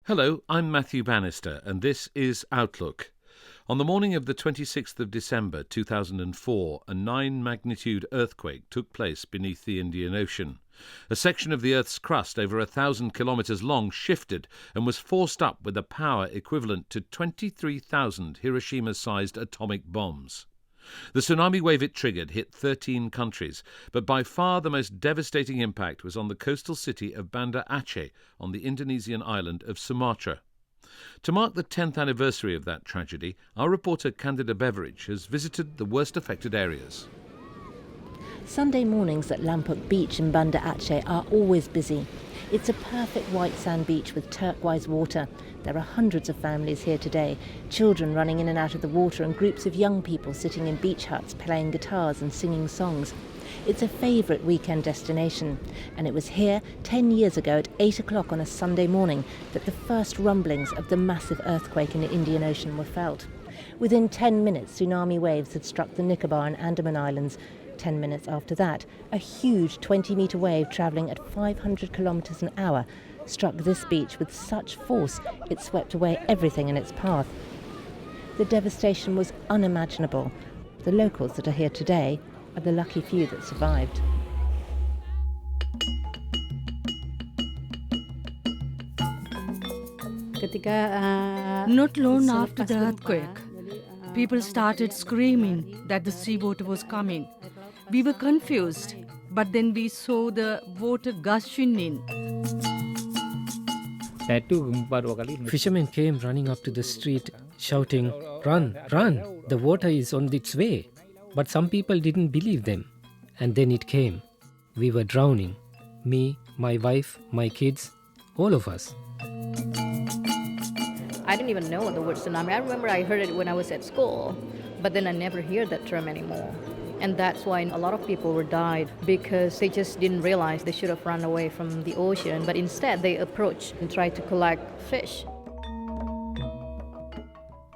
Hello, I'm Matthew Bannister, and this is Outlook. On the morning of the 26th of December 2004, a 9-magnitude earthquake took place beneath the Indian Ocean. A section of the Earth's crust over 1,000 kilometres long shifted and was forced up with a power equivalent to 23,000 Hiroshima-sized atomic bombs. The tsunami wave it triggered hit 13 countries, but by far the most devastating impact was on the coastal city of Banda Aceh on the Indonesian island of Sumatra. To mark the 10th anniversary of that tragedy, our reporter Candida Beveridge has visited the worst affected areas. Sunday mornings at Lampuk Beach in Banda Aceh are always busy. It's a perfect white sand beach with turquoise water. There are hundreds of families here today, children running in and out of the water and groups of young people sitting in beach huts playing guitars and singing songs. It's a favourite weekend destination, and it was here 10 years ago at 8 o'clock on a Sunday morning that the first rumblings of the massive earthquake in the Indian Ocean were felt. Within 10 minutes, tsunami waves had struck the Nicobar and Andaman Islands. 10 minutes after that, a huge 20-metre wave travelling at 500 kilometres an hour struck this beach with such force it swept away everything in its path. The devastation was unimaginable. The locals that are here today are the lucky few that survived. Not long after the earthquake, people started screaming that the seawater was coming. We were confused, but then we saw the water gushing in. Fishermen came running up to the street shouting, "Run, run, the water is on its way." But some people didn't believe them. And then it came. We were drowning. Me, my wife, my kids, all of us. I didn't even know the word tsunami. I remember I heard it when I was at school, but then I never hear that term anymore. And that's why a lot of people were died, because they just didn't realize they should have run away from the ocean, but instead they approached and tried to collect fish.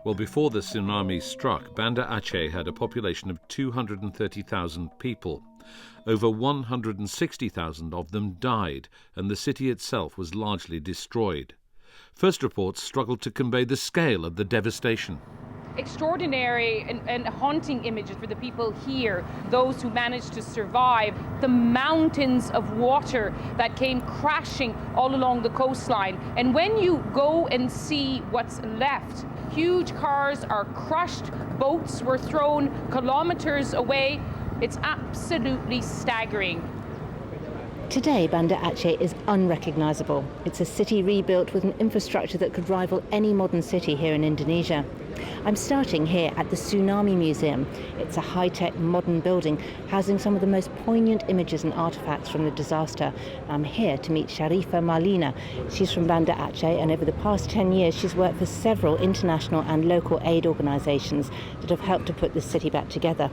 Well, before the tsunami struck, Banda Aceh had a population of 230,000 people. Over 160,000 of them died, and the city itself was largely destroyed. First reports struggled to convey the scale of the devastation. Extraordinary and haunting images for the people here, those who managed to survive. The mountains of water that came crashing all along the coastline. And when you go and see what's left, huge cars are crushed, boats were thrown kilometers away. It's absolutely staggering. Today, Banda Aceh is unrecognisable. It's a city rebuilt with an infrastructure that could rival any modern city here in Indonesia. I'm starting here at the Tsunami Museum. It's a high-tech modern building housing some of the most poignant images and artefacts from the disaster. I'm here to meet Sharifa Marlina. She's from Banda Aceh, and over the past 10 years she's worked for several international and local aid organisations that have helped to put this city back together.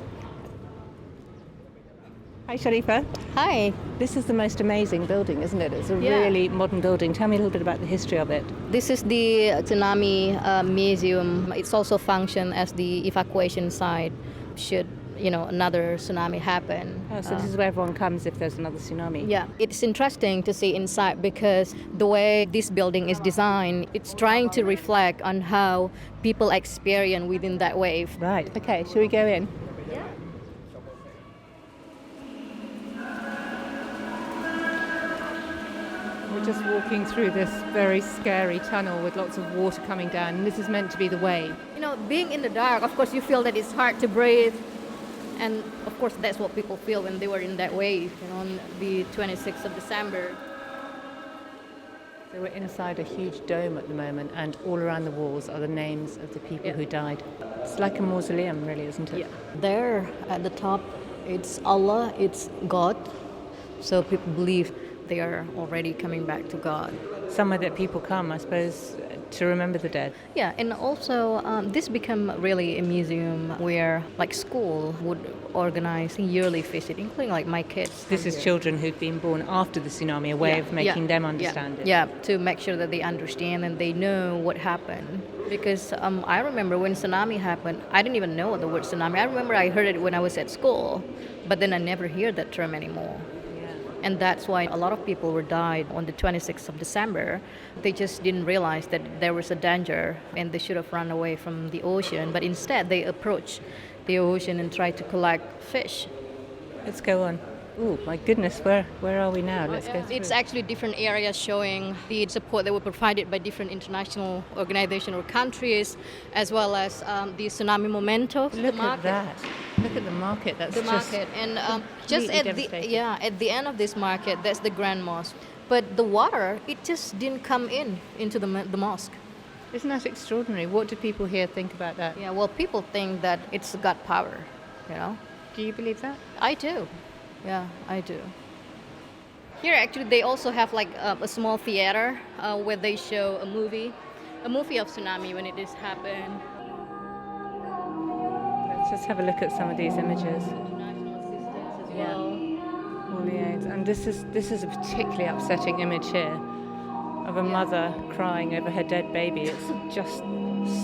Hi Sharifa. Hi. This is the most amazing building, isn't it? It's a really modern building. Tell me a little bit about the history of it. This is the Tsunami Museum. It's also function as the evacuation site should, another tsunami happen. Oh, so this is where everyone comes if there's another tsunami. Yeah, it's interesting to see inside because the way this building is designed, it's trying to reflect on how people experience within that wave. Right, okay, shall we go in? We're just walking through this very scary tunnel with lots of water coming down, and this is meant to be the wave. Being in the dark, of course, you feel that it's hard to breathe, and of course, that's what people feel when they were in that wave, on the 26th of December. So we're inside a huge dome at the moment, and all around the walls are the names of the people who died. It's like a mausoleum, really, isn't it? Yeah. There at the top, it's Allah, it's God, so people believe they are already coming back to God. Somewhere that people come, I suppose, to remember the dead. Yeah, and also this become really a museum where school would organize yearly visit, including my kids. This is children who've been born after the tsunami, a way of making them understand it. Yeah, to make sure that they understand and they know what happened. Because I remember when tsunami happened, I didn't even know the word tsunami. I remember I heard it when I was at school, but then I never hear that term anymore. And that's why a lot of people were died on the 26th of December. They just didn't realize that there was a danger and they should have run away from the ocean. But instead, they approached the ocean and tried to collect fish. Let's go on. Oh my goodness, where are we now? Let's go through. It's actually different areas showing the support that were provided by different international organizations or countries, as well as the tsunami memento. Look at that. Look at the market. That's the just market. And just at the end of this market, that's the Grand Mosque. But the water, it just didn't come into the mosque. Isn't that extraordinary? What do people here think about that? Yeah, well, people think that it's God power, you know. Do you believe that? I do. Yeah, I do. Here, actually, they also have like a small theater where they show a movie of tsunami when it has happened. Let's just have a look at some of these images. International assistance as well. All the aids. And this is a particularly upsetting image here of a mother crying over her dead baby. It's just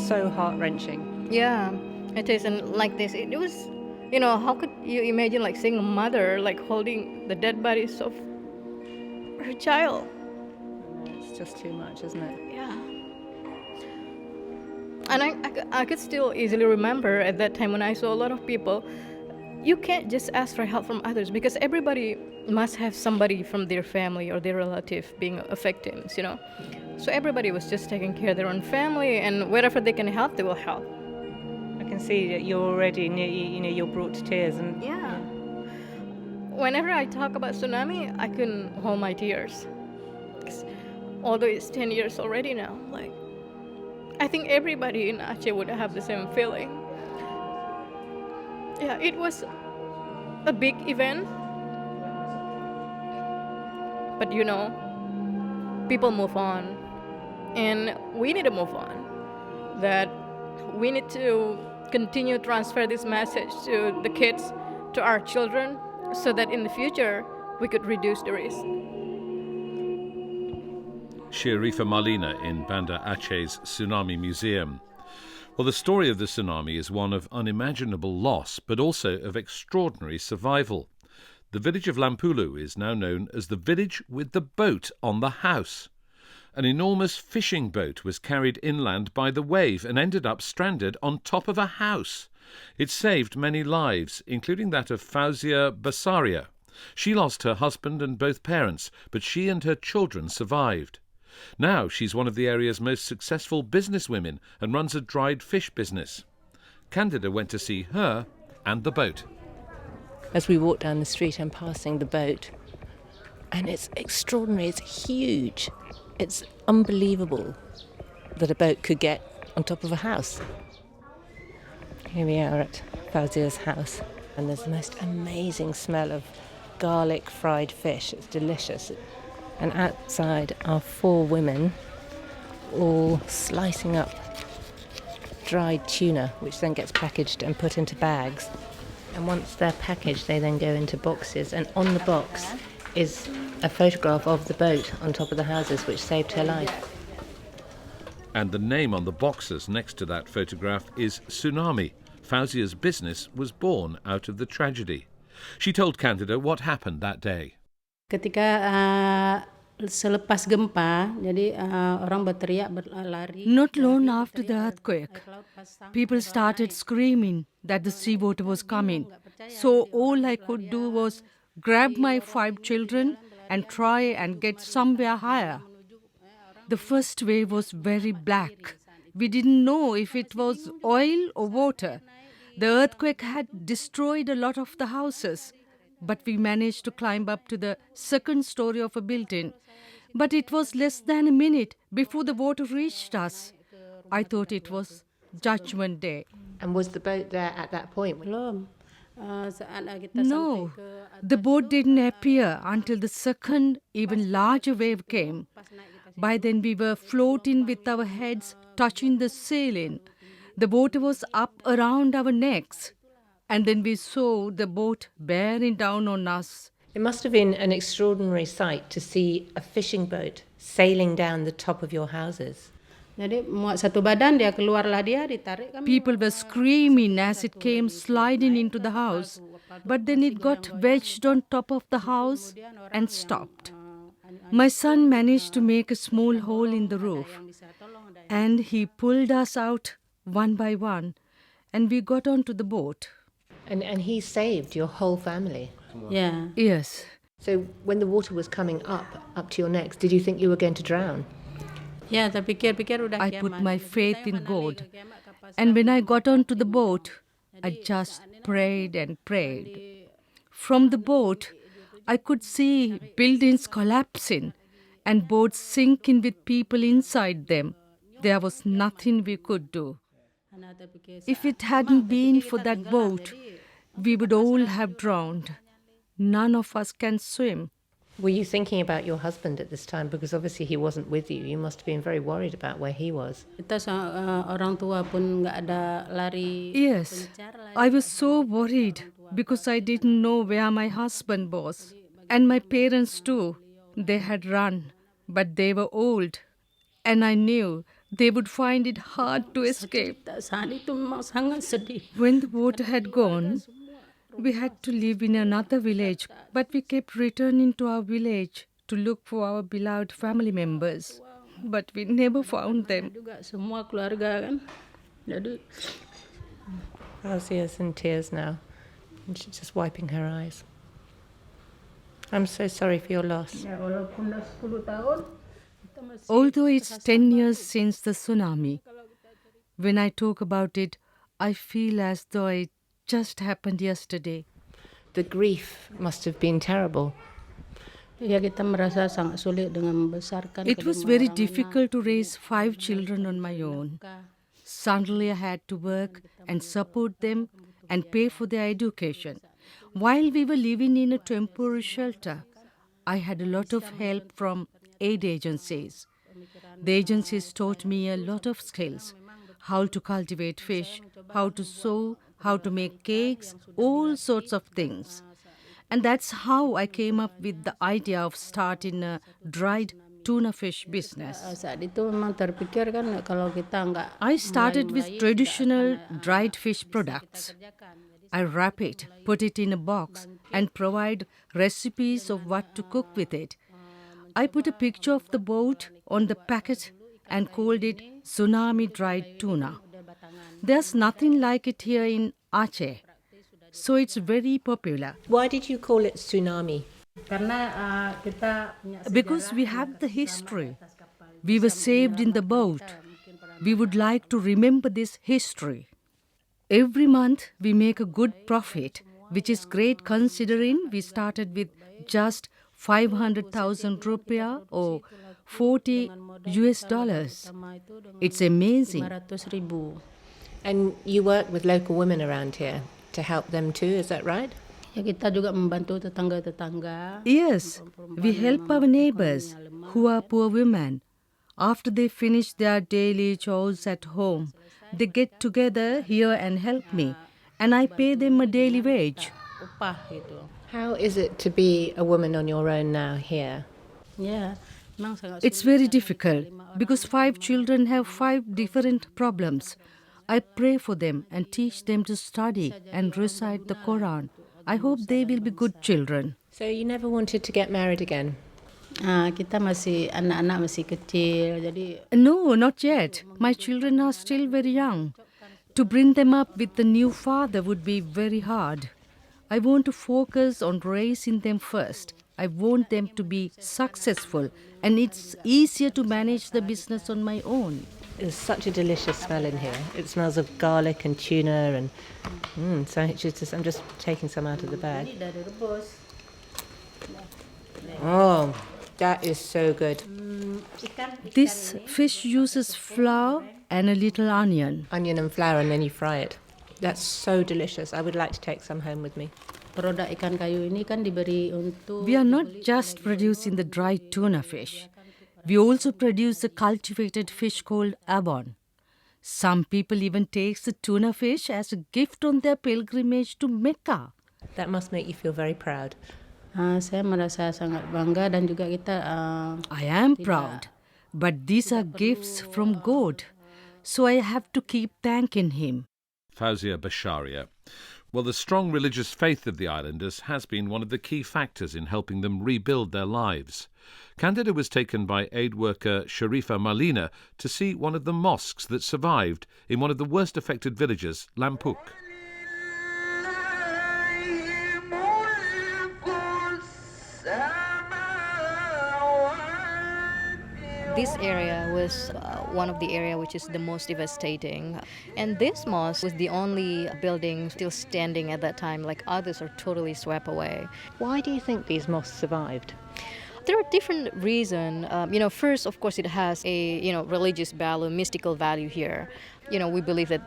so heart-wrenching. Yeah, it is. And like this, it was, you know, how could you imagine like seeing a mother like holding the dead bodies of her child? It's just too much, isn't it? Yeah. And I could still easily remember at that time when I saw a lot of people, you can't just ask for help from others because everybody must have somebody from their family or their relative being a victims, you know. So everybody was just taking care of their own family, and wherever they can help, they will help. I can see that you're already you're brought to tears. And Yeah. Whenever I talk about tsunami, I couldn't hold my tears. 'Cause although it's 10 years already now, like, I think everybody in Aceh would have the same feeling. Yeah, it was a big event. But you know, people move on. And we need to move on. That we need to continue to transfer this message to the kids, to our children, so that in the future we could reduce the risk. Sharifa Malina in Banda Aceh's Tsunami Museum. Well, the story of the tsunami is one of unimaginable loss, but also of extraordinary survival. The village of Lampulu is now known as the village with the boat on the house. An enormous fishing boat was carried inland by the wave and ended up stranded on top of a house. It saved many lives, including that of Fauzia Basaria. She lost her husband and both parents, but she and her children survived. Now she's one of the area's most successful businesswomen and runs a dried fish business. Candida went to see her and the boat. As we walk down the street, I'm passing the boat, and it's extraordinary. It's huge. It's unbelievable that a boat could get on top of a house. Here we are at Fauzia's house, and there's the most amazing smell of garlic fried fish. It's delicious. And outside are 4 women all slicing up dried tuna, which then gets packaged and put into bags. And once they're packaged, they then go into boxes, and on the box is a photograph of the boat on top of the houses, which saved her life. And the name on the boxes next to that photograph is Tsunami. Fauzia's business was born out of the tragedy. She told Candida what happened that day. Ketika selepas gempa, jadi orang berteriak berlari. Not long after the earthquake, people started screaming that the seawater was coming. So all I could do was grab my 5 children and try and get somewhere higher. The first wave was very black. We didn't know if it was oil or water. The earthquake had destroyed a lot of the houses, but we managed to climb up to the 2nd story of a building. But it was less than a minute before the water reached us. I thought it was Judgment Day. And was the boat there at that point? Belum. No, the boat didn't appear until the 2nd, even larger wave came. By then we were floating with our heads touching the ceiling. The water was up around our necks. And then we saw the boat bearing down on us. It must have been an extraordinary sight to see a fishing boat sailing down the top of your houses. Jadi muat satu badan, keluarlah dia ditarik kami. People were screaming as it came sliding into the house. but then it got wedged on top of the house and stopped. My son managed to make a small hole in the roof, and he pulled us out one by one, and we got onto the boat. And he saved your whole family. Ya. Yes. So when the water was coming up to your necks, did you think you were going to drown? Ya, terpikir-pikir udah I kiamat. put my Saya faith in menalai God. ke kiamat ke pasar. And when I got onto the boat, I just prayed and prayed. From the boat, I could see buildings collapsing and boats sinking with people inside them. There was nothing we could do. If it hadn't been for that boat, we would all have drowned. None of us can swim. Were you thinking about your husband at this time? Because obviously he wasn't with you. You must have been very worried about where he was. Kita orang tua pun nggak ada lari. Yes, I was so worried because I didn't know where my husband was. And my parents too. They had run, but they were old. And I knew they would find it hard to escape. Saat itu memang sangat sedih. When the water had gone, we had to live in another village, but we kept returning to our village to look for our beloved family members. But we never found them. Juga semua keluarga kan. Jadi Fauzia's in tears now, and she's just wiping her eyes. I'm so sorry for your loss. ya walaupun dah 10 tahun kita masih Although it's 10 years since the tsunami, when I talk about it, I feel as though it just happened yesterday. The grief must have been terrible. ya kita merasa sangat sulit dengan membesarkan It was kelima very orang difficult to raise 5 children on my own. anak. Suddenly I had to work and support them and pay for their education. While we were living in a temporary shelter, I had a lot of help from aid agencies. The agencies taught me a lot of skills: how to cultivate fish, how to sew, how to make cakes, all sorts of things. And that's how I came up with the idea of starting a dried tuna fish business. Saat itu memang terpikir kan kalau kita nggak I started with traditional dried fish products. I wrap it, put it in a box, and provide recipes of what to cook with it. I put a picture of the boat on the packet and called it Tsunami Dried Tuna. There's nothing like it here in Aceh, so it's very popular. Why did you call it tsunami? karena kita punya Because we have the history. We were saved in the boat. We would like to remember this history. Every month we make a good profit, which is great considering we started with just 500,000 rupiah or 40 US dollars. It's amazing. 500,000. And you work with local women around here to help them too, is that right? Ya kita juga membantu tetangga-tetangga. Yes, we help our neighbors who are poor women. After they finish their daily chores at home, they get together here and help me, and I pay them a daily wage. Upah gitu. How is it to be a woman on your own now here? Ya, memang sangat It's very difficult because 5 children have 5 different problems. I pray for them and teach them to study and recite the Quran. I hope they will be good children. So you never wanted to get married again? kita masih anak-anak masih kecil, jadi No, not yet. My children are still very young. To bring them up with the new father would be very hard. I want to focus on raising them first. I want them to be successful, and it's easier to manage the business on my own. There's such a delicious smell in here. It smells of garlic and tuna and so it's just, I'm just taking some out of the bag. ini dari rebus. Oh, that is so good. This fish uses flour and a little onion. Onion and flour and then you fry it. That's so delicious. I would like to take some home with me. Produk ikan kayu ini kan diberi untuk We are not just producing the dried tuna fish. We also produce a cultivated fish called abon. Some people even take the tuna fish as a gift on their pilgrimage to Mecca. That must make you feel very proud. saya merasa sangat bangga dan juga kita I am proud, but these are gifts from God, so I have to keep thanking Him. Fauzia Basharia. Well, the strong religious faith of the islanders has been one of the key factors in helping them rebuild their lives. Candida was taken by aid worker Sharifa Malina to see one of the mosques that survived in one of the worst affected villages, Lampuk. This area was one of the area which is the most devastating. And this mosque was the only building still standing at that time, like others are totally swept away. Why do you think these mosques survived? There are different reasons. First, of course, it has a religious value, mystical value here. We believe that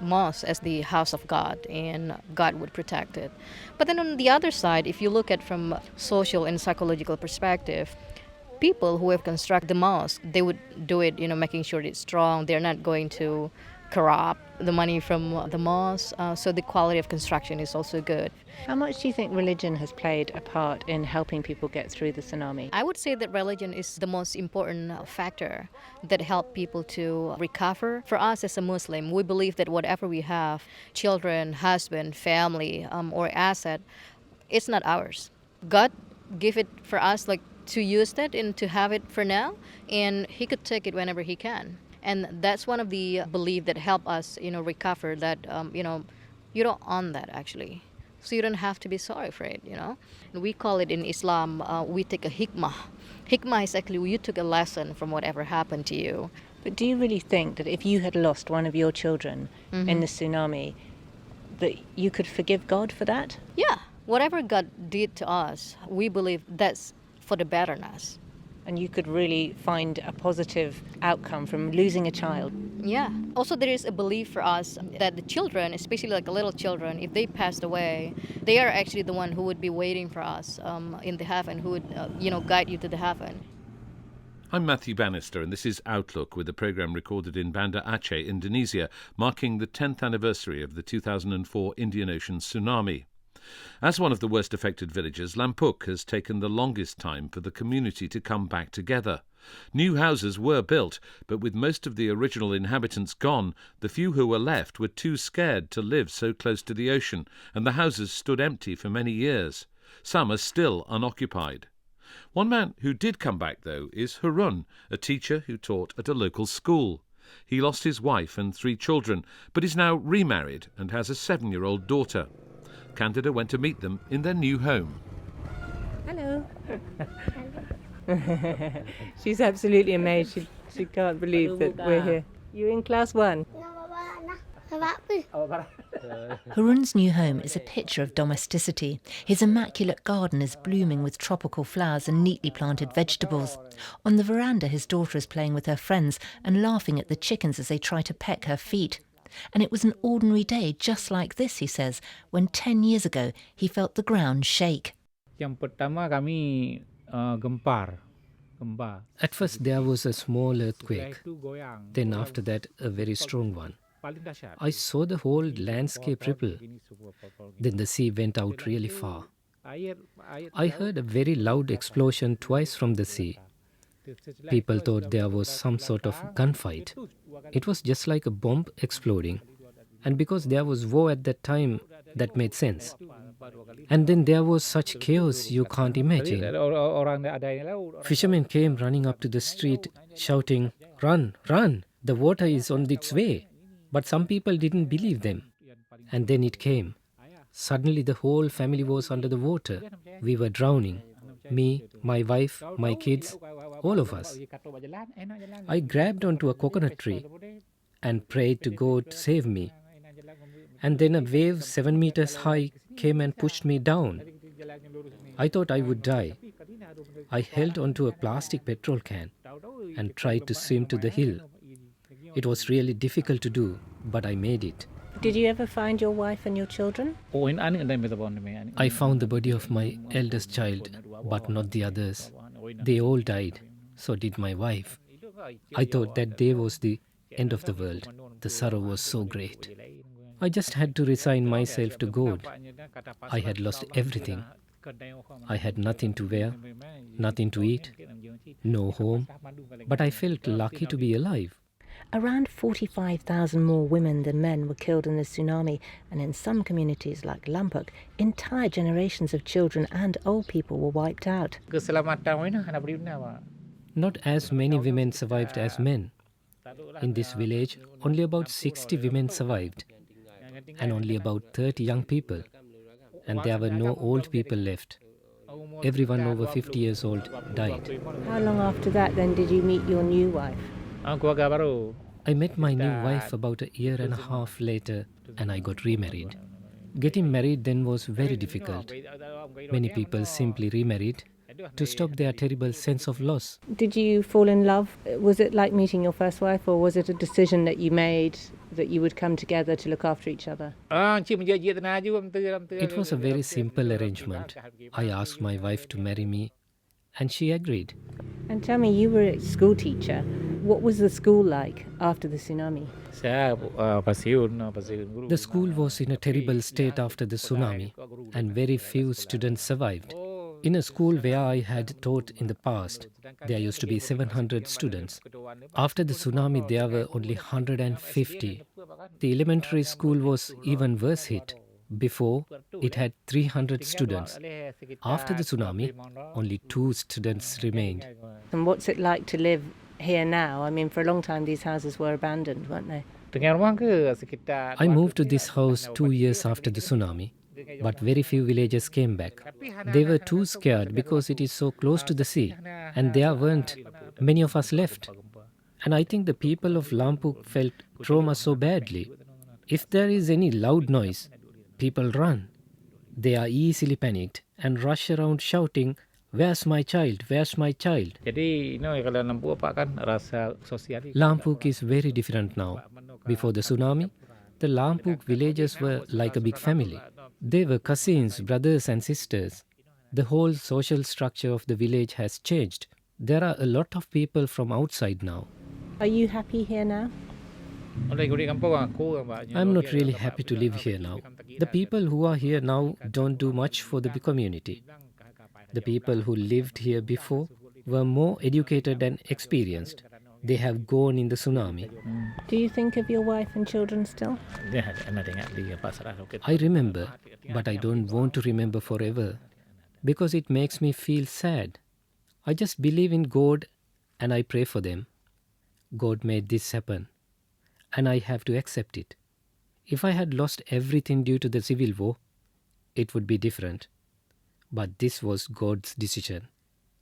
mosque as the house of God, and God would protect it. But then on the other side, if you look at from social and psychological perspective, people who have constructed the mosque, they would do it, making sure it's strong. They're not going to corrupt the money from the mosque, so the quality of construction is also good. How much do you think religion has played a part in helping people get through the tsunami? I would say that religion is the most important factor that help people to recover. For us as a Muslim, we believe that whatever we have, children, husband, family, or asset, it's not ours. God give it for us, like to use that and to have it for now, and He could take it whenever He can. And that's one of the belief that help us, recover that, you don't own that actually. So you don't have to be sorry for it, And we call it in Islam, we take a hikmah. Hikmah is actually you took a lesson from whatever happened to you. But do you really think that if you had lost one of your children in the tsunami, that you could forgive God for that? Yeah, whatever God did to us, we believe that's for the betterness. And you could really find a positive outcome from losing a child. Yeah. Also, there is a belief for us that the children, especially like little children, if they passed away, they are actually the one who would be waiting for us in the heaven, who would, guide you to the heaven. I'm Matthew Bannister, and this is Outlook, with a programme recorded in Banda Aceh, Indonesia, marking the 10th anniversary of the 2004 Indian Ocean tsunami. As one of the worst affected villages, Lampuk has taken the longest time for the community to come back together. New houses were built, but with most of the original inhabitants gone, the few who were left were too scared to live so close to the ocean, and the houses stood empty for many years. Some are still unoccupied. One man who did come back, though, is Harun, a teacher who taught at a local school. He lost his wife and 3 children, but is now remarried and has a 7-year-old daughter. Candida went to meet them in their new home. Hello. She's absolutely amazed. She can't believe that we're here. You're in class 1? Harun's new home is a picture of domesticity. His immaculate garden is blooming with tropical flowers and neatly planted vegetables. On the veranda, his daughter is playing with her friends and laughing at the chickens as they try to peck her feet. And it was an ordinary day just like this, he says, when 10 years ago he felt the ground shake. At first there was a small earthquake, then after that a very strong one. I saw the whole landscape ripple. Then the sea went out really far. I heard a very loud explosion twice from the sea. People thought there was some sort of gunfight. It was just like a bomb exploding. And because there was war at that time, that made sense. And then there was such chaos you can't imagine. Fishermen came running up to the street shouting, "Run, run, the water is on its way." But some people didn't believe them. And then it came. Suddenly the whole family was under the water. We were drowning. Me, my wife, my kids, all of us. I grabbed onto a coconut tree and prayed to God to save me. And then a wave 7 meters high came and pushed me down. I thought I would die. I held onto a plastic petrol can and tried to swim to the hill. It was really difficult to do, but I made it. Did you ever find your wife and your children? I found the body of my eldest child, but not the others. They all died. So did my wife. I thought that day was the end of the world. The sorrow was so great. I just had to resign myself to God. I had lost everything. I had nothing to wear, nothing to eat, no home, but I felt lucky to be alive. Around 45,000 more women than men were killed in the tsunami, and in some communities like Lampuk, entire generations of children and old people were wiped out. Not as many women survived as men. In this village, only about 60 women survived, and only about 30 young people. And there were no old people left. Everyone over 50 years old died. How long after that then did you meet your new wife? I met my new wife about a year and a half later, and I got remarried. Getting married then was very difficult. Many people simply remarried to stop their terrible sense of loss. Did you fall in love? Was it like meeting your first wife, or was it a decision that you made that you would come together to look after each other? It was a very simple arrangement. I asked my wife to marry me, and she agreed. And tell me, you were a school teacher. What was the school like after the tsunami? The school was in a terrible state after the tsunami, and very few students survived. In a school where I had taught in the past, there used to be 700 students. After the tsunami, there were only 150. The elementary school was even worse hit. Before, it had 300 students. After the tsunami, only 2 students remained. And what's it like to live here now? I mean, for a long time these houses were abandoned, weren't they? I moved to this house 2 years after the tsunami, but very few villagers came back. They were too scared because it is so close to the sea, and there weren't many of us left. And I think the people of Lampuk felt trauma so badly. If there is any loud noise, people run. They are easily panicked and rush around shouting, "Where's my child? Where's my child?" Lampuk is very different now. Before the tsunami, the Lampuk villagers were like a big family. They were cousins, brothers and sisters. The whole social structure of the village has changed. There are a lot of people from outside now. Are you happy here now? I'm not really happy to live here now. The people who are here now don't do much for the community. The people who lived here before were more educated and experienced. They have gone in the tsunami. Do you think of your wife and children still? I remember, but I don't want to remember forever because it makes me feel sad. I just believe in God and I pray for them. God made this happen, and I have to accept it. If I had lost everything due to the civil war, it would be different. But this was God's decision.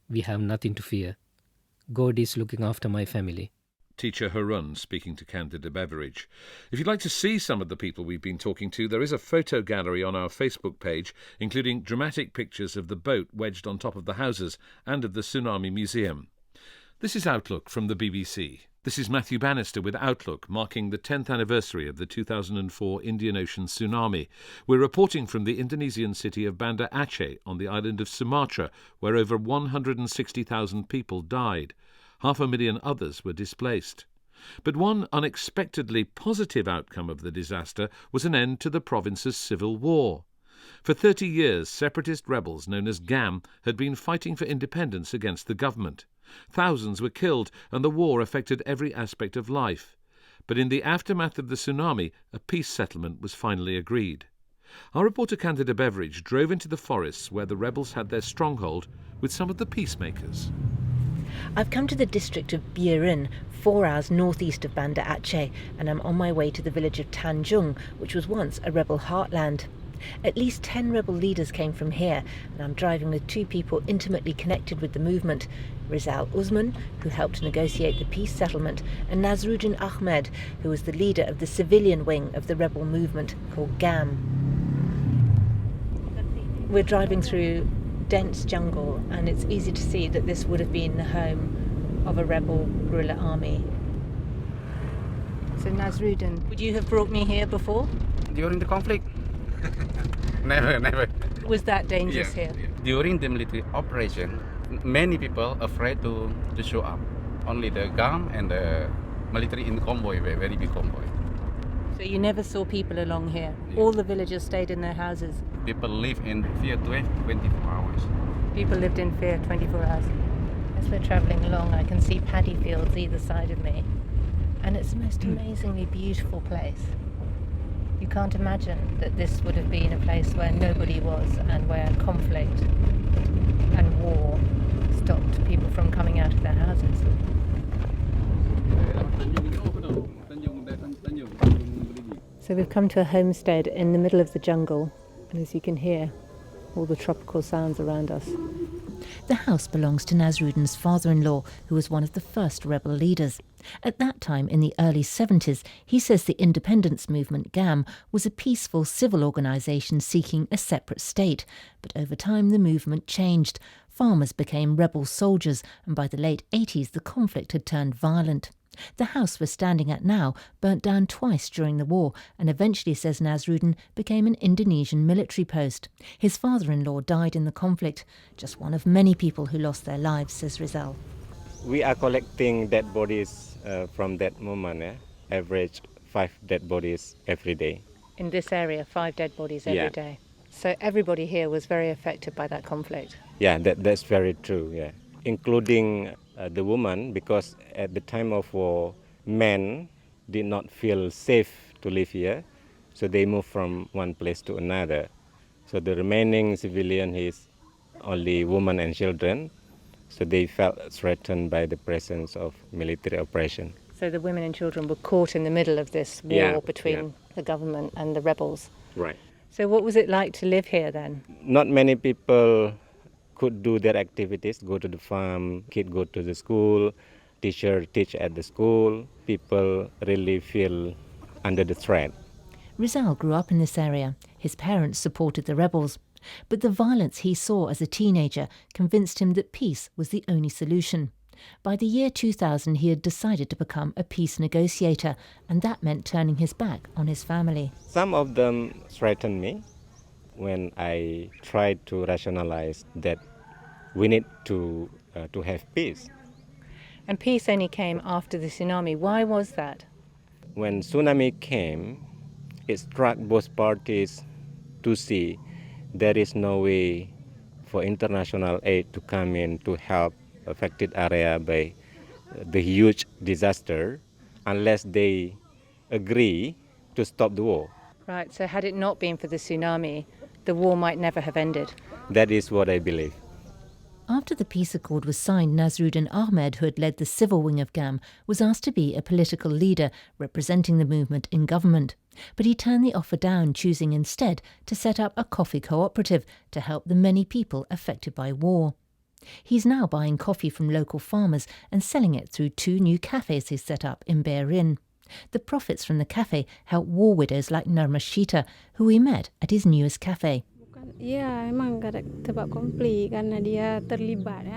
We have nothing to fear. God is looking after my family. Teacher Harun speaking to Candida Beveridge. If you'd like to see some of the people we've been talking to, there is a photo gallery on our Facebook page, including dramatic pictures of the boat wedged on top of the houses and of the Tsunami Museum. This is Outlook from the BBC. This is Matthew Bannister with Outlook, marking the 10th anniversary of the 2004 Indian Ocean tsunami. We're reporting from the Indonesian city of Banda Aceh on the island of Sumatra, where over 160,000 people died. 500,000 others were displaced. But one unexpectedly positive outcome of the disaster was an end to the province's civil war. For 30 years, separatist rebels known as GAM had been fighting for independence against the government. Thousands were killed, and the war affected every aspect of life. But in the aftermath of the tsunami, a peace settlement was finally agreed. Our reporter Candida Beveridge drove into the forests where the rebels had their stronghold with some of the peacemakers. I've come to the district of Biren, 4 hours northeast of Banda Aceh, and I'm on my way to the village of Tanjung, which was once a rebel heartland. At least 10 rebel leaders came from here, and I'm driving with 2 people intimately connected with the movement. Rizal Usman, who helped negotiate the peace settlement, and Nasruddin Ahmed, who was the leader of the civilian wing of the rebel movement called GAM. We're driving through dense jungle, and it's easy to see that this would have been the home of a rebel guerrilla army. So Nasruddin, would you have brought me here before? During the conflict? Never. Was that dangerous here? During the military operation, many people afraid to show up. Only the GAM and the military in the convoy, very big convoy. So you never saw people along here? All the villagers stayed in their houses? People live in fear 24 hours. People lived in fear 24 hours. As we're travelling along, I can see paddy fields either side of me. And it's the most amazingly beautiful place. You can't imagine that this would have been a place where nobody was and where conflict and war stopped people from coming out of their houses. So we've come to a homestead in the middle of the jungle, and as you can hear, all the tropical sounds around us. The house belongs to Nasruddin's father-in-law, who was one of the first rebel leaders. At that time, in the early 70s, he says the independence movement, GAM, was a peaceful civil organisation seeking a separate state. But over time, the movement changed. Farmers became rebel soldiers, and by the late 80s, the conflict had turned violent. The house we're standing at now burnt down twice during the war and eventually, says Nasruddin, became an Indonesian military post. His father-in-law died in the conflict, just one of many people who lost their lives, says Rizal. We are collecting dead bodies from that moment, average 5 dead bodies every day. In this area, 5 dead bodies every day. So everybody here was very affected by that conflict. Yeah, that's very true, yeah. Including the woman, because at the time of war, men did not feel safe to live here, so they moved from one place to another. So the remaining civilian is only women and children, so they felt threatened by the presence of military operation. So the women and children were caught in the middle of this war between the government and the rebels. Right. So what was it like to live here then? Not many people could do their activities, go to the farm, kids go to the school, teacher teach at the school. People really feel under the threat. Rizal grew up in this area. His parents supported the rebels. But the violence he saw as a teenager convinced him that peace was the only solution. By the year 2000, he had decided to become a peace negotiator, and that meant turning his back on his family. Some of them threatened me when I tried to rationalize that we need to have peace. And peace only came after the tsunami. Why was that? When tsunami came, it struck both parties to see there is no way for international aid to come in to help affected area by the huge disaster unless they agree to stop the war. Right, so had it not been for the tsunami, the war might never have ended. That is what I believe. After the peace accord was signed, Nasruddin Ahmed, who had led the civil wing of GAM, was asked to be a political leader representing the movement in government. But he turned the offer down, choosing instead to set up a coffee cooperative to help the many people affected by war. He's now buying coffee from local farmers and selling it through 2 new cafes he's set up in Berin. The profits from the cafe help war widows like Narmashita, who we met at his newest cafe.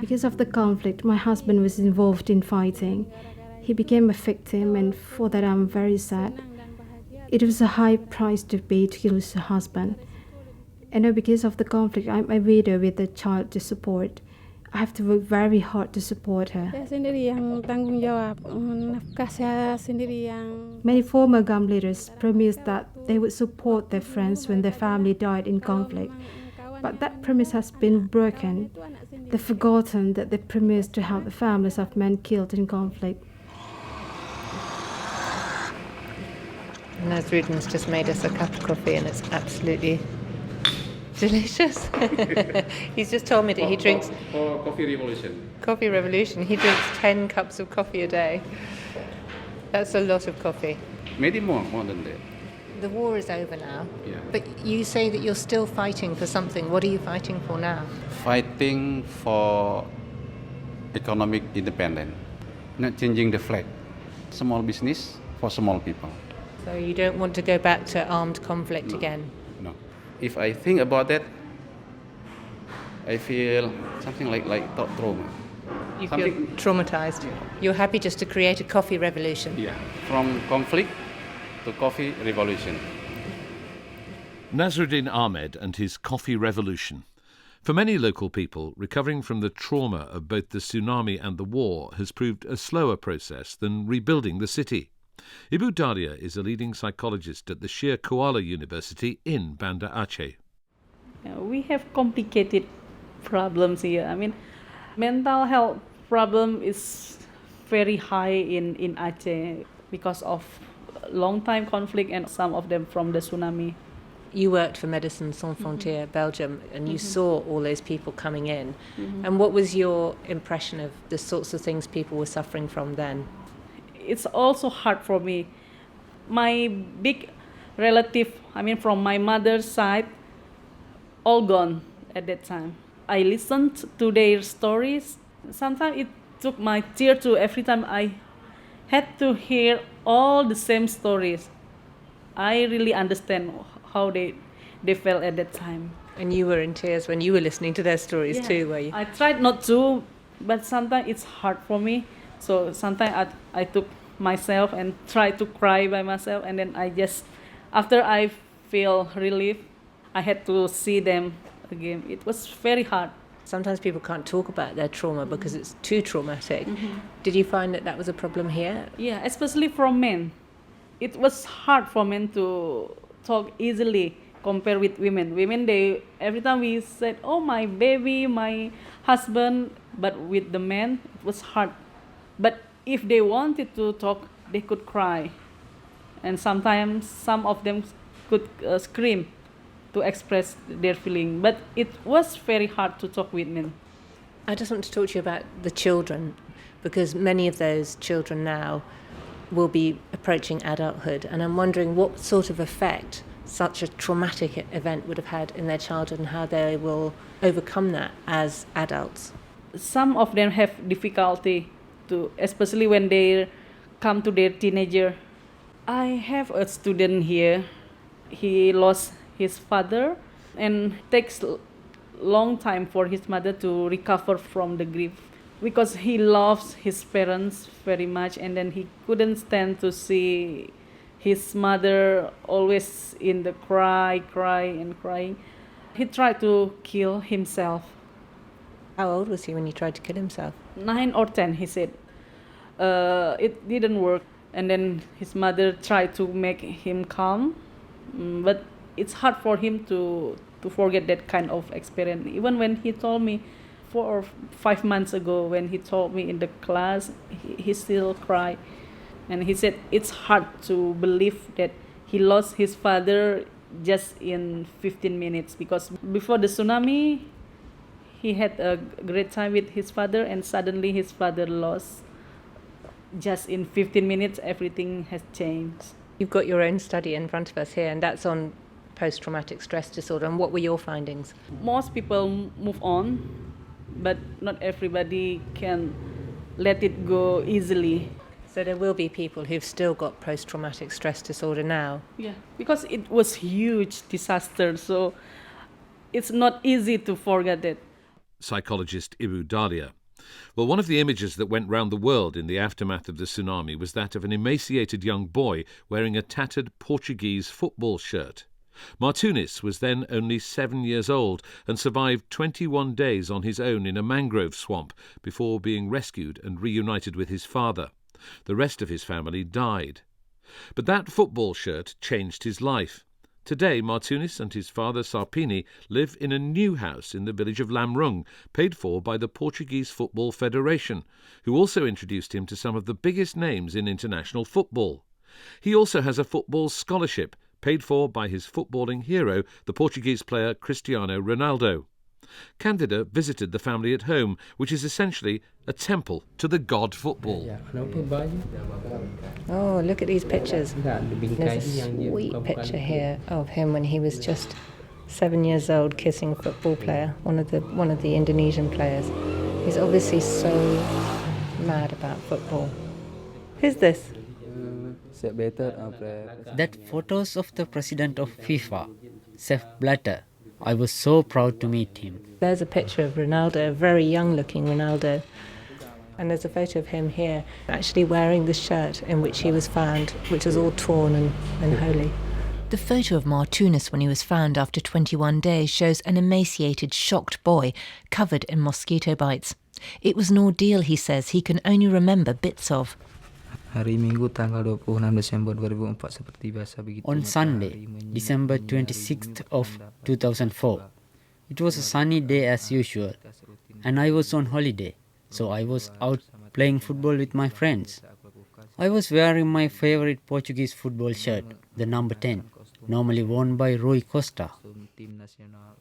Because of the conflict, my husband was involved in fighting. He became a victim, and for that I'm very sad. It was a high price to pay to lose a husband. And because of the conflict, I'm a widow with a child to support. I have to work very hard to support her. Many former GAM leaders promised that they would support their friends when their family died in conflict. But that promise has been broken. They've forgotten that they promised to help the families of men killed in conflict. Nasruddin's just made us a cup of coffee and it's absolutely delicious. He's just told me that he drinks... For Coffee Revolution. Coffee Revolution. He drinks 10 cups of coffee a day. That's a lot of coffee. Maybe more than that. The war is over now. Yeah. But you say that you're still fighting for something. What are you fighting for now? Fighting for economic independence. Not changing the flag. Small business for small people. So you don't want to go back to armed conflict again? No. If I think about that, I feel something like trauma. You feel traumatized? Yeah. You're happy just to create a coffee revolution? Yeah. From conflict to coffee revolution. Nasruddin Ahmed and his coffee revolution. For many local people, recovering from the trauma of both the tsunami and the war has proved a slower process than rebuilding the city. Ibu Daria is a leading psychologist at the Sheikh Kuala University in Banda Aceh. We have complicated problems here. I mean, mental health problem is very high in Aceh because of long time conflict and some of them from the tsunami. You worked for Médecins Sans Frontières Belgium, and you saw all those people coming in. And what was your impression of the sorts of things people were suffering from then? It's also hard for me. My big relative, from my mother's side, all gone at that time. I listened to their stories. Sometimes it took my tear too. Every time I had to hear all the same stories, I really understand how they felt at that time. And you were in tears when you were listening to their stories too, were you? I tried not to, but sometimes it's hard for me. So sometimes I took myself and tried to cry by myself, and then after I feel relief, I had to see them again. It was very hard. Sometimes people can't talk about their trauma because it's too traumatic. Did you find that was a problem here? Yeah, especially for men. It was hard for men to talk easily compared with women. Women, every time we said, "Oh, my baby, my husband," but with the men, it was hard. But if they wanted to talk, they could cry, and sometimes some of them could scream to express their feeling. But it was very hard to talk with men. I just want to talk to you about the children, because many of those children now will be approaching adulthood, and I'm wondering what sort of effect such a traumatic event would have had in their childhood and how they will overcome that as adults. Some of them have difficulty to, especially when they come to their teenager. I have a student here. He lost his father, and takes long time for his mother to recover from the grief, because he loves his parents very much, and then he couldn't stand to see his mother always in the crying. He tried to kill himself. How old was he when he tried to kill himself? 9 or 10, he said. It didn't work, and then his mother tried to make him calm, but it's hard for him to forget that kind of experience. Even when he told me 4 or 5 months ago, when he told me in the class, he still cried. And he said it's hard to believe that he lost his father just in 15 minutes, because before the tsunami, he had a great time with his father, and suddenly his father lost. Just in 15 minutes, everything has changed. You've got your own study in front of us here, and that's on post-traumatic stress disorder. And what were your findings? Most people move on, but not everybody can let it go easily. So there will be people who've still got post-traumatic stress disorder now? Yeah, because it was huge disaster, so it's not easy to forget it. Psychologist Ibu Dahlia. Well, one of the images that went round the world in the aftermath of the tsunami was that of an emaciated young boy wearing a tattered Portuguese football shirt. Martunis was then only 7 years old and survived 21 days on his own in a mangrove swamp before being rescued and reunited with his father. The rest of his family died. But that football shirt changed his life. Today, Martunis and his father Sarpini live in a new house in the village of Lamrung, paid for by the Portuguese Football Federation, who also introduced him to some of the biggest names in international football. He also has a football scholarship, paid for by his footballing hero, the Portuguese player Cristiano Ronaldo. Candida visited the family at home, which is essentially a temple to the god football. Oh, look at these pictures. There's a sweet picture here of him when he was just 7 years old, kissing a football player, one of the Indonesian players. He's obviously so mad about football. Who's this? That photos of the president of FIFA, Sepp Blatter. I was so proud to meet him. There's a picture of Ronaldo, a very young-looking Ronaldo. And there's a photo of him here, actually wearing the shirt in which he was found, which was all torn and holy. The photo of Martunis when he was found after 21 days shows an emaciated, shocked boy covered in mosquito bites. It was an ordeal, he says, he can only remember bits of. On Sunday, December 26th of 2004, it was a sunny day as usual, and I was on holiday, so I was out playing football with my friends. I was wearing my favorite Portuguese football shirt, the number 10, normally worn by Rui Costa.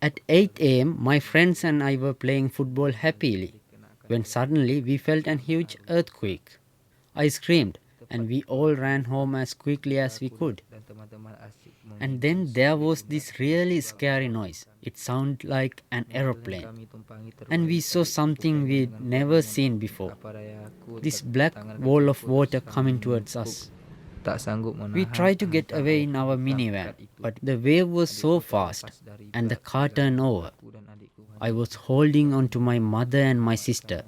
At 8 am, my friends and I were playing football happily, when suddenly we felt a huge earthquake. I screamed, and we all ran home as quickly as we could. And then there was this really scary noise. It sounded like an aeroplane. And we saw something we'd never seen before. This black wall of water coming towards us. We tried to get away in our minivan, but the wave was so fast and the car turned over. I was holding on to my mother and my sister,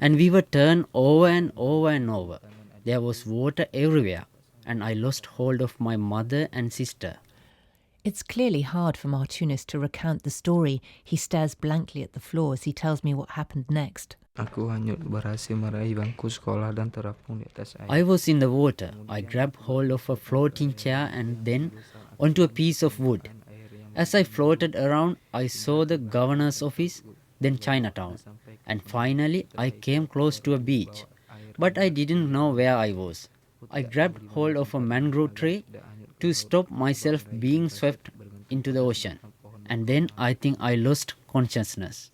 and we were turned over and over and over. There was water everywhere, and I lost hold of my mother and sister. It's clearly hard for Martunis to recount the story. He stares blankly at the floor as he tells me what happened next. I was in the water. I grabbed hold of a floating chair and then onto a piece of wood. As I floated around, I saw the governor's office, then Chinatown, and finally I came close to a beach. But I didn't know where I was. I grabbed hold of a mangrove tree to stop myself being swept into the ocean, and then I think I lost consciousness.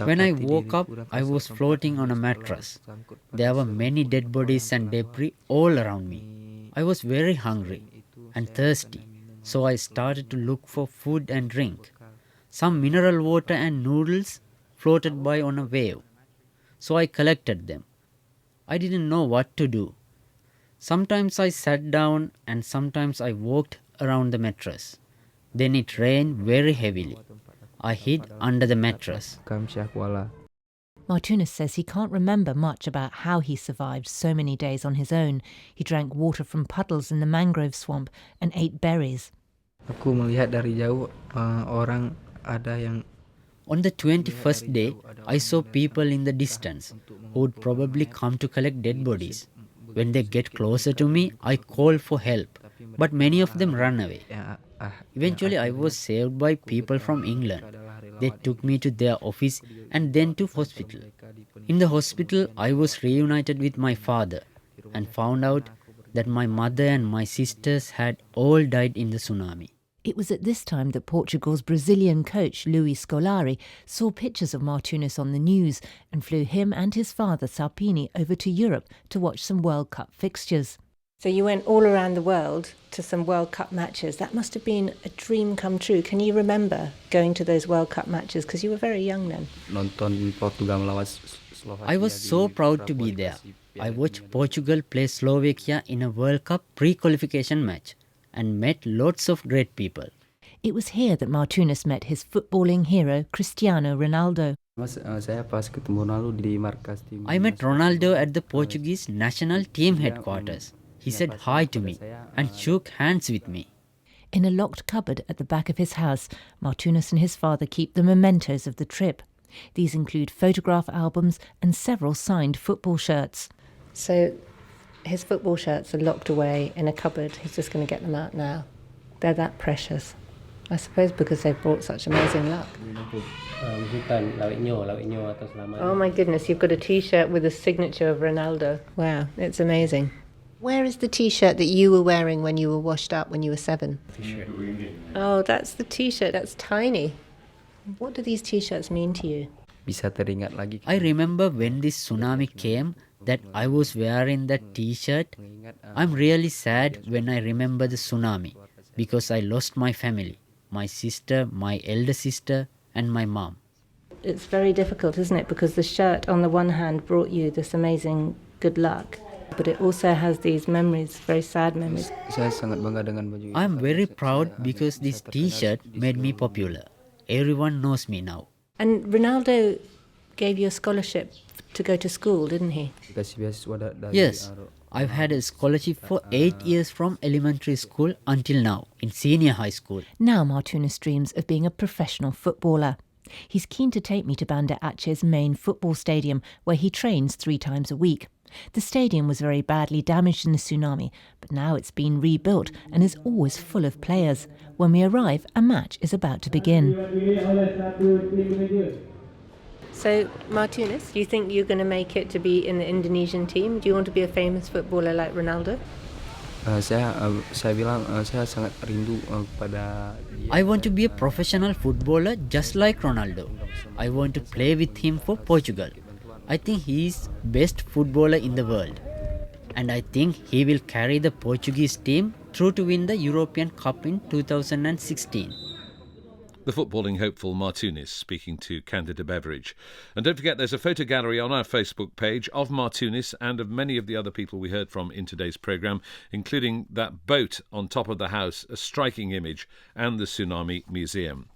When I woke up, I was floating on a mattress. There were many dead bodies and debris all around me. I was very hungry and thirsty, so I started to look for food and drink. Some mineral water and noodles floated by on a wave, so I collected them. I didn't know what to do. Sometimes I sat down and sometimes I walked around the mattress. Then it rained very heavily. I hid under the mattress. Martunis says he can't remember much about how he survived so many days on his own. He drank water from puddles in the mangrove swamp and ate berries. On the 21st day, I saw people in the distance who would probably come to collect dead bodies. When they get closer to me, I call for help, but many of them run away. Eventually, I was saved by people from England. They took me to their office and then to hospital. In the hospital, I was reunited with my father and found out that my mother and my sisters had all died in the tsunami. It was at this time that Portugal's Brazilian coach, Luis Scolari, saw pictures of Martunis on the news and flew him and his father, Sarpini, over to Europe to watch some World Cup fixtures. So you went all around the world to some World Cup matches. That must have been a dream come true. Can you remember going to those World Cup matches? Because you were very young then. I was so proud to be there. I watched Portugal play Slovakia in a World Cup pre-qualification match and met lots of great people. It was here that Martunis met his footballing hero, Cristiano Ronaldo. I met Ronaldo at the Portuguese national team headquarters. He said hi to me and shook hands with me. In a locked cupboard at the back of his house, Martunis and his father keep the mementos of the trip. These include photograph albums and several signed football shirts. So his football shirts are locked away in a cupboard. He's just going to get them out now. They're that precious. I suppose because they've brought such amazing luck. Oh my goodness, you've got a T-shirt with a signature of Ronaldo. Wow, it's amazing. Where is the T-shirt that you were wearing when you were washed up when you were 7? Oh, that's the T-shirt. That's tiny. What do these T-shirts mean to you? I remember when this tsunami came that I was wearing that T-shirt. I'm really sad when I remember the tsunami because I lost my family, my sister, my elder sister and my mom. It's very difficult, isn't it? Because the shirt on the one hand brought you this amazing good luck, but it also has these memories, very sad memories. I'm very proud because this T-shirt made me popular. Everyone knows me now. And Ronaldo gave you a scholarship to go to school, didn't he? Yes, I've had a scholarship for 8 years from elementary school until now, in senior high school. Now Martunis dreams of being a professional footballer. He's keen to take me to Banda Aceh's main football stadium, where he trains 3 times a week. The stadium was very badly damaged in the tsunami, but now it's been rebuilt and is always full of players. When we arrive, a match is about to begin. So, Martunis, do you think you're going to make it to be in the Indonesian team? Do you want to be a famous footballer like Ronaldo? Saya bilang saya sangat rindu pada. I want to be a professional footballer just like Ronaldo. I want to play with him for Portugal. I think he is best footballer in the world. And I think he will carry the Portuguese team through to win the European Cup in 2016. The footballing hopeful Martunis speaking to Candida Beveridge. And don't forget, there's a photo gallery on our Facebook page of Martunis and of many of the other people we heard from in today's programme, including that boat on top of the house, a striking image, and the Tsunami Museum.